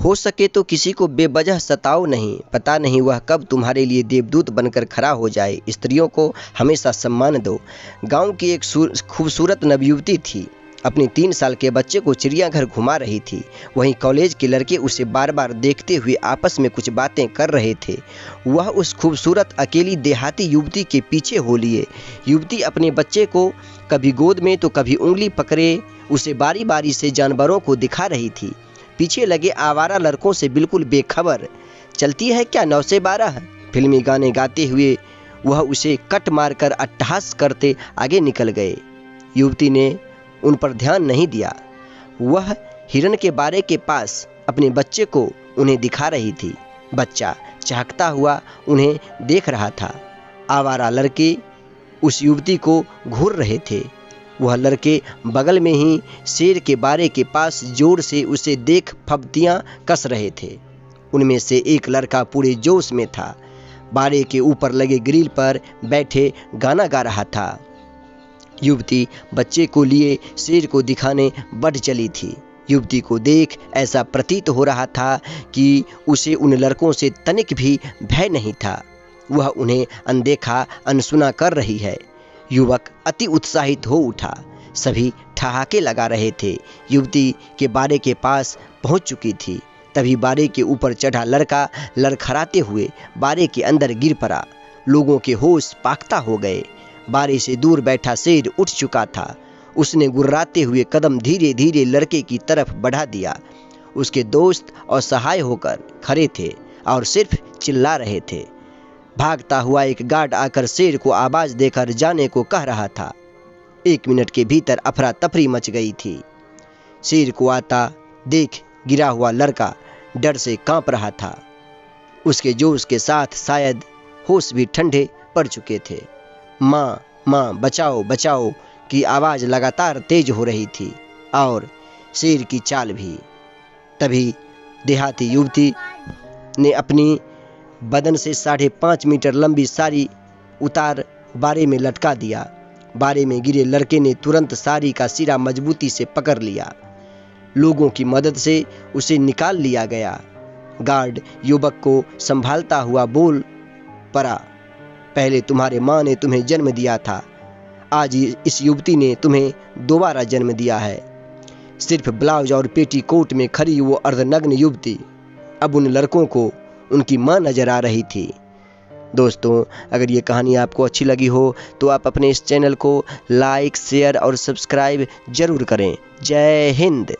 हो सके तो किसी को बेवजह सताओ नहीं, पता नहीं वह कब तुम्हारे लिए देवदूत बनकर खड़ा हो जाए। स्त्रियों को हमेशा सम्मान दो। गांव की एक खूबसूरत नवयुवती थी, अपने 3 साल के बच्चे को चिड़ियाघर घुमा रही थी। वहीं कॉलेज के लड़के उसे बार बार देखते हुए आपस में कुछ बातें कर रहे थे। वह उस खूबसूरत अकेली देहाती युवती के पीछे हो लिए। युवती अपने बच्चे को कभी गोद में तो कभी उंगली पकड़े उसे बारी बारी से जानवरों को दिखा रही थी, पीछे लगे आवारा लड़कों से बिल्कुल बेखबर। चलती है क्या 9 से 12 फिल्मी गाने गाते हुए वह उसे कट मारकर अट्टहास करते आगे निकल गए। युवती ने उन पर ध्यान नहीं दिया। वह हिरन के बारे के पास अपने बच्चे को उन्हें दिखा रही थी। बच्चा चहकता हुआ उन्हें देख रहा था। आवारा लड़के उस युवती को घूर रहे थे। वह लड़के बगल में ही शेर के बारे के पास जोर से उसे देख फब्तियां कस रहे थे। उनमें से एक लड़का पूरे जोश में था, बारे के ऊपर लगे ग्रिल पर बैठे गाना गा रहा था। युवती बच्चे को लिए शेर को दिखाने बढ़ चली थी। युवती को देख ऐसा प्रतीत हो रहा था कि उसे उन लड़कों से तनिक भी भय नहीं था। वह उन्हें अनदेखा अनसुना कर रही है। युवक अति उत्साहित हो उठा। सभी ठहाके लगा रहे थे। युवती के बारे के पास पहुंच चुकी थी। तभी बारे के ऊपर चढ़ा लड़का लड़खड़ाते हुए बारे के अंदर गिर पड़ा। लोगों के होश पाख्ता हो गए। बारे से दूर बैठा शेर उठ चुका था। उसने गुर्राते हुए कदम धीरे धीरे लड़के की तरफ बढ़ा दिया। उसके दोस्त असहाय होकर खड़े थे और सिर्फ चिल्ला रहे थे। भागता हुआ एक गार्ड आकर शेर को आवाज देकर जाने को कह रहा था। 1 मिनट के भीतर अफरा तफरी मच गई थी। शेर को आता देख गिरा हुआ लड़का डर से कांप रहा था। उसके जोश के साथ शायद होश भी ठंडे पड़ चुके थे। माँ माँ बचाओ बचाओ की आवाज़ लगातार तेज हो रही थी और शेर की चाल भी। तभी देहाती युवती ने अपनी बदन से 5.5 मीटर लंबी साड़ी उतार बारे में लटका दिया। बारे में गिरे लड़के ने तुरंत साड़ी का सिरा मजबूती से पकड़ लिया। लोगों की मदद से उसे निकाल लिया गया। गार्ड युवक को संभालता हुआ बोल पड़ा, पहले तुम्हारे माँ ने तुम्हें जन्म दिया था, आज इस युवती ने तुम्हें दोबारा जन्म दिया है। सिर्फ ब्लाउज और पेटीकोट में खड़ी वो अर्धनग्न युवती अब उन लड़कों को उनकी माँ नजर आ रही थी। दोस्तों, अगर ये कहानी आपको अच्छी लगी हो तो आप अपने इस चैनल को लाइक, शेयर और सब्सक्राइब जरूर करें। जय हिंद।